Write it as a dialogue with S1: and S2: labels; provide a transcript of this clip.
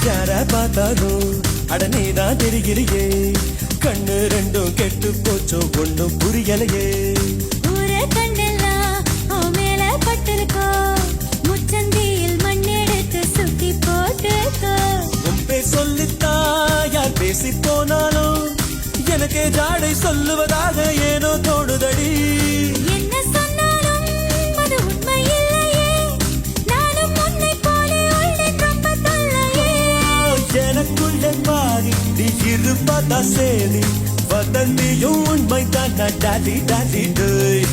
S1: யார பார்த்தாலும் அடனேதான் தெரிகிறியே கண்ணு ரெண்டும் கெட்டு போச்சோ ஒண்ணும் புரியலையே
S2: ஊரே கண்ணெல்லாம் உன் மேல பட்டிருக்கோ முச்சந்தியில் மண்ணெடுத்து சுத்தி போட்டுக்கோ
S1: உன் பேர் சொல்லித்தான் யார் பேசி போனாலும் எனக்கு ஜாடை சொல்லுவதாக ஏனோ தோணுதடி
S2: என்ன சொன்னாலும் அது உண்மை இல்லையே நானும் உன்னை போல உள்ளேன் ரொம்ப தொல்லையே
S1: எனக்குள்ளே பாதி நீ இருப்பதா சேரி வதந்தியும் உண்மைதான் டாடி டாடி டேய்